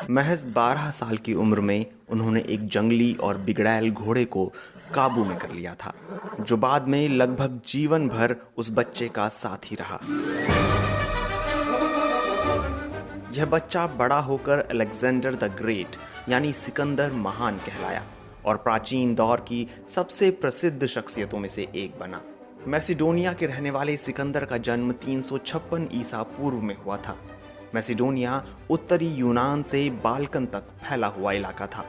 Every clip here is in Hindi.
महज 12 साल की उम्र में उन्होंने एक जंगली और बिगड़ैल घोड़े को काबू में कर लिया था, जो बाद में लगभग जीवन भर उस बच्चे का साथी रहा। यह बच्चा बड़ा होकर अलेक्जेंडर द ग्रेट यानी सिकंदर महान कहलाया और प्राचीन दौर की सबसे प्रसिद्ध शख्सियतों में से एक बना। मैसिडोनिया के रहने वाले सिकंदर का जन्म 356 ईसा पूर्व में हुआ था। मैसिडोनिया उत्तरी यूनान से बाल्कन तक फैला हुआ इलाका था।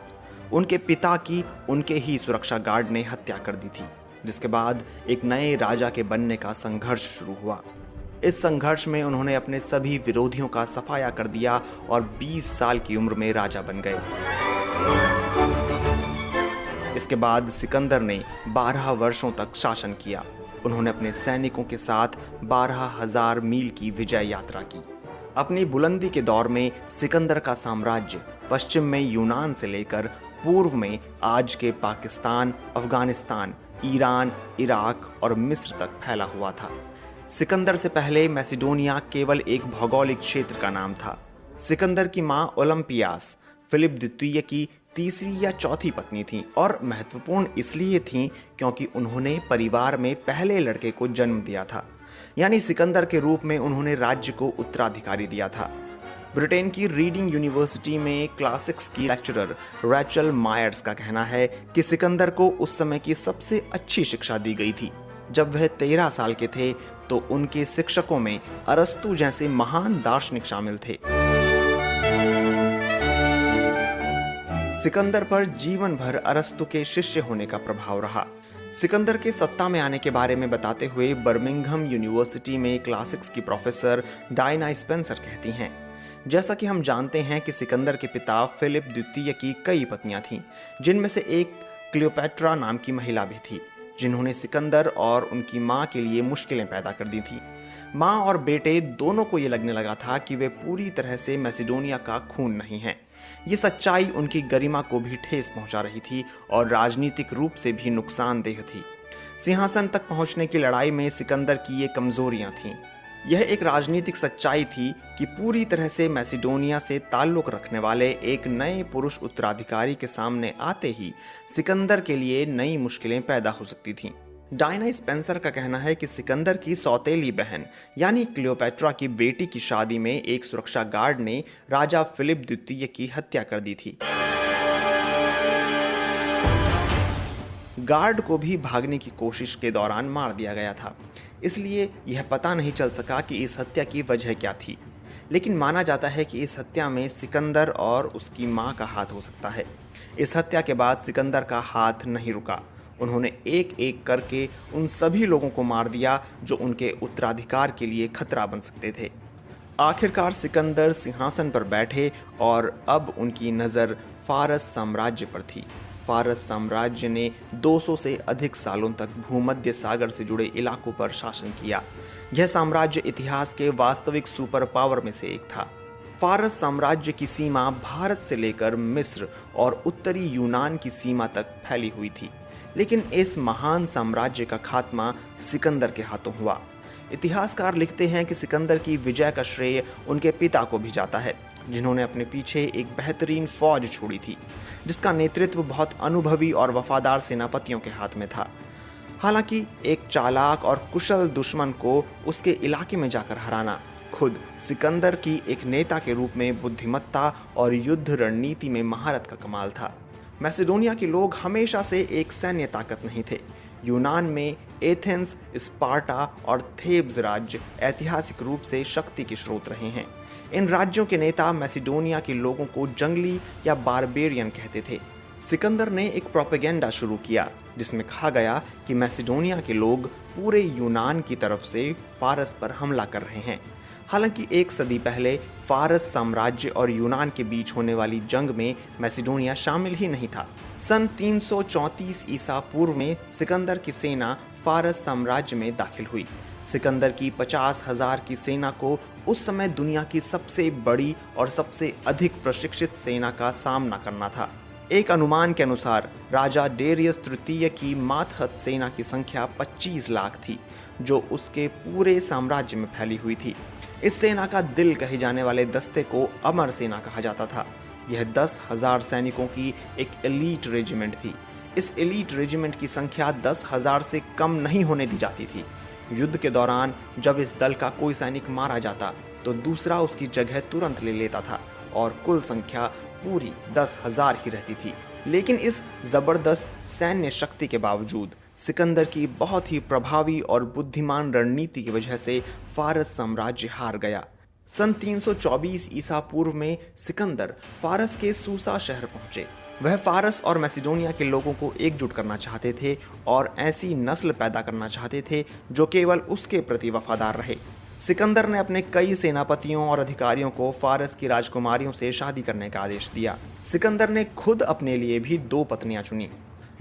उनके पिता की उनके ही सुरक्षा गार्ड ने हत्या कर दी थी, जिसके बाद एक नए राजा के बनने का संघर्ष शुरू हुआ। इस संघर्ष में उन्होंने अपने सभी विरोधियों का सफाया कर दिया और 20 साल की उम्र में राजा बन गए। इसके बाद सिकंदर ने 12 वर्षों तक शासन किया। उन्होंने अपने सैनिकों के साथ 12,000 मील की विजय यात्रा की। अपनी बुलंदी के दौर में सिकंदर का साम्राज्य पश्चिम में यूनान से लेकर पूर्व में आज के पाकिस्तान, अफगानिस्तान, ईरान, इराक और मिस्र तक फैला हुआ था। सिकंदर से पहले मैसिडोनिया केवल एक भौगोलिक क्षेत्र का नाम था। सिकंदर की मां ओलंपियास फिलिप द्वितीय की तीसरी या चौथी पत्नी थी और महत्वपूर्ण इसलिए थी क्योंकि उन्होंने परिवार में पहले लड़के को जन्म दिया था, यानी सिकंदर के रूप में उन्होंने राज्य को उत्तराधिकारी दिया था। ब्रिटेन की रीडिंग यूनिवर्सिटी में क्लासिक्स की लेक्चरर रैचल मायर्स का कहना है कि सिकंदर को उस समय की सबसे अच्छी शिक्षा दी गई थी। जब वह 13 साल के थे तो उनके शिक्षकों में अरस्तु जैसे महान दार्शनिक शामिल थे। सिकंदर पर जीवन भर अरस्तु के शिष्य होने का प्रभाव रहा। सिकंदर के सत्ता में आने के बारे में बताते हुए बर्मिंघम यूनिवर्सिटी में क्लासिक्स की प्रोफेसर डायना स्पेंसर कहती हैं, जैसा कि हम जानते हैं कि सिकंदर के पिता फिलिप द्वितीय की कई पत्नियां थीं, जिनमें से एक क्लियोपैट्रा नाम की महिला भी थी, जिन्होंने सिकंदर और उनकी मां के लिए मुश्किलें पैदा कर दी थी। मां और बेटे दोनों को ये लगने लगा था कि वे पूरी तरह से मैसिडोनिया का खून नहीं हैं। ये सच्चाई उनकी गरिमा को भी ठेस पहुंचा रही थी और राजनीतिक रूप से भी नुकसानदेह थी। सिंहासन तक पहुंचने की लड़ाई में सिकंदर की ये कमजोरियां थीं। यह एक राजनीतिक सच्चाई थी कि पूरी तरह से मैसिडोनिया से ताल्लुक रखने वाले एक नए पुरुष उत्तराधिकारी के सामने आते ही सिकंदर के लिए नई मुश्किलें पैदा हो सकती थीं। डायना स्पेंसर का कहना है कि सिकंदर की सौतेली बहन यानी क्लियोपैट्रा की बेटी की शादी में एक सुरक्षा गार्ड ने राजा फिलिप द्वितीय की हत्या कर दी थी। गार्ड को भी भागने की कोशिश के दौरान मार दिया गया था, इसलिए यह पता नहीं चल सका कि इस हत्या की वजह क्या थी। लेकिन माना जाता है कि इस हत्या में सिकंदर और उसकी मां का हाथ हो सकता है। इस हत्या के बाद सिकंदर का हाथ नहीं रुका। उन्होंने एक एक करके उन सभी लोगों को मार दिया जो उनके उत्तराधिकार के लिए खतरा बन सकते थे। आखिरकार सिकंदर सिंहासन पर बैठे और अब उनकी नज़र फारस साम्राज्य पर थी। फारस साम्राज्य ने 200 से अधिक सालों तक भूमध्य सागर से जुड़े इलाकों पर शासन किया। यह साम्राज्य इतिहास के वास्तविक सुपर पावर में से एक था। फारस साम्राज्य की सीमा भारत से लेकर मिस्र और उत्तरी यूनान की सीमा तक फैली हुई थी, लेकिन इस महान साम्राज्य का खात्मा सिकंदर के हाथों हुआ। इतिहासकार लिखते हैं कि सिकंदर की विजय का श्रेय उनके पिता को भी जाता है, जिन्होंने अपने पीछे एक बेहतरीन फौज छोड़ी थी, जिसका नेतृत्व बहुत अनुभवी और वफादार सेनापतियों के हाथ में था। हालांकि एक चालाक और कुशल दुश्मन को उसके इलाके में जाकर हराना खुद सिकंदर की एक नेता के रूप में बुद्धिमत्ता और युद्ध रणनीति में महारत का कमाल था। मैसिडोनिया के लोग हमेशा से एक सैन्य ताकत नहीं थे। यूनान में एथेंस, स्पार्टा और थेब्स राज्य ऐतिहासिक रूप से शक्ति के स्रोत रहे हैं। इन राज्यों के नेता मैसिडोनिया के लोगों को जंगली या बारबेरियन कहते थे। सिकंदर ने एक प्रोपेगेंडा शुरू किया जिसमें कहा गया कि मैसिडोनिया के लोग पूरे यूनान की तरफ से फारस पर हमला कर रहे हैं। हालांकि एक सदी पहले फारस साम्राज्य और यूनान के बीच होने वाली जंग में मैसिडोनिया शामिल ही नहीं था। सन 334 ईसा पूर्व में सिकंदर की सेना फारस साम्राज्य में दाखिल हुई। सिकंदर की 50,000 की सेना को उस समय दुनिया की सबसे बड़ी और सबसे अधिक प्रशिक्षित सेना का सामना करना था। एक अनुमान के अनुसार राजा डेरियस तृतीय की मातहत सेना की संख्या 25 लाख थी, जो उसके पूरे साम्राज्य में फैली हुई थी। इस सेना का दिल कहे जाने वाले दस्ते को अमर सेना कहा जाता था। यह 10,000 सैनिकों की एक एलीट रेजिमेंट थी। इस एलीट रेजिमेंट की संख्या 10,000 से कम नहीं होने दी जाती थी। युद्ध के दौरान जब इस दल का कोई सैनिक मारा जाता तो दूसरा उसकी जगह तुरंत ले लेता था और कुल संख्या पूरी 10,000 ही रहती थी। लेकिन इस जबरदस्त सैन्य शक्ति के बावजूद सिकंदर की बहुत ही प्रभावी और बुद्धिमान रणनीति की वजह से फारस साम्राज्य हार गया। सन 324 ईसा पूर्व में सिकंदर फारस के सूसा शहर पहुंचे। वह फारस और मैसिडोनिया के लोगों को एकजुट करना चाहते थे और ऐसी नस्ल पैदा करना चाहते थे जो केवल उसके प्रति वफादार रहे। सिकंदर ने अपने कई सेनापतियों और अधिकारियों को फारस की राजकुमारियों से शादी करने का आदेश दिया। सिकंदर ने खुद अपने लिए भी 2 पत्नियां चुनी।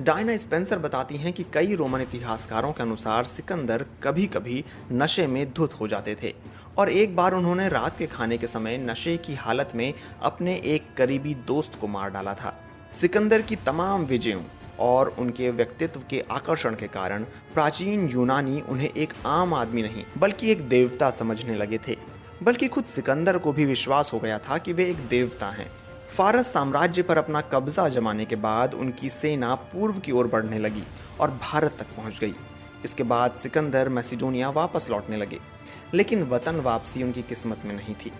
डायना स्पेंसर बताती हैं कि कई रोमन इतिहासकारों के अनुसार सिकंदर कभी कभी नशे में धुत हो जाते थे और एक बार उन्होंने रात के खाने के समय नशे की हालत में अपने एक करीबी दोस्त को मार डाला था। सिकंदर की तमाम विजयों और उनके व्यक्तित्व के आकर्षण के कारण प्राचीन यूनानी उन्हें एक आम आदमी नहीं बल्कि एक देवता समझने लगे थे। बल्कि खुद सिकंदर को भी विश्वास हो गया था कि वे एक देवता हैं। फारस साम्राज्य पर अपना कब्जा जमाने के बाद उनकी सेना पूर्व की ओर बढ़ने लगी और भारत तक पहुंच गई। इसके बाद सिकंदर मैसिडोनिया वापस लौटने लगे, लेकिन वतन वापसी उनकी किस्मत में नहीं थी।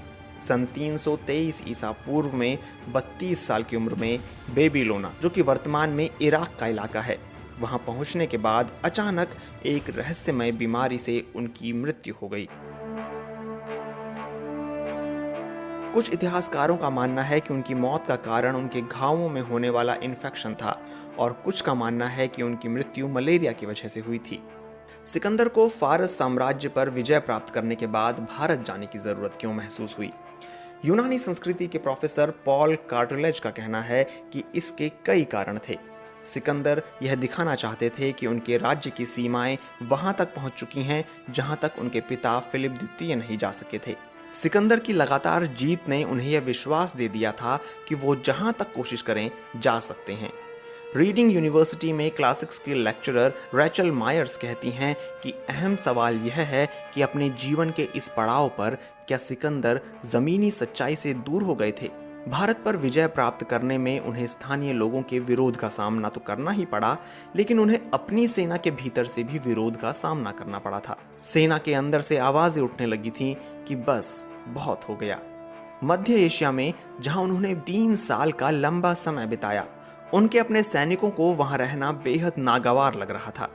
सन 323 ईसा पूर्व में 32 साल की उम्र में बेबीलोना, जो कि वर्तमान में इराक का इलाका है, वहां पहुंचने के बाद अचानक एक रहस्यमय बीमारी से उनकी मृत्यु हो गई। कुछ इतिहासकारों का मानना है कि उनकी मौत का कारण उनके घावों में होने वाला इन्फेक्शन था और कुछ का मानना है कि उनकी मृत्यु मलेरिया की वजह से हुई थी। सिकंदर को फारस साम्राज्य पर विजय प्राप्त करने के बाद भारत जाने की जरूरत क्यों महसूस हुई? यूनानी संस्कृति के प्रोफेसर पॉल कार्टलेज का कहना है कि इसके कई कारण थे। सिकंदर यह दिखाना चाहते थे कि उनके राज्य की सीमाएं वहां तक पहुंच चुकी हैं जहां तक उनके पिता फिलिप द्वितीय नहीं जा सके थे। सिकंदर की लगातार जीत ने उन्हें यह विश्वास दे दिया था कि वो जहां तक कोशिश करें जा सकते हैं। रीडिंग यूनिवर्सिटी में क्लासिक्स की लेक्चरर रैचल मायर्स कहती हैं कि अहम सवाल यह है कि अपने जीवन के इस पड़ाव पर क्या सिकंदर ज़मीनी सच्चाई से दूर हो गए थे? भारत पर विजय प्राप्त करने में उन्हें स्थानीय लोगों के विरोध का सामना तो करना ही पड़ा, लेकिन उन्हें अपनी सेना के भीतर से भी विरोध का सामना करना पड़ा था। सेना के अंदर से आवाजें उठने लगी थीं कि बस बहुत हो गया। मध्य एशिया में जहां उन्होंने 3 साल का लंबा समय बिताया, उनके अपने सैनिकों को वहां रहना बेहद नागवार लग रहा था।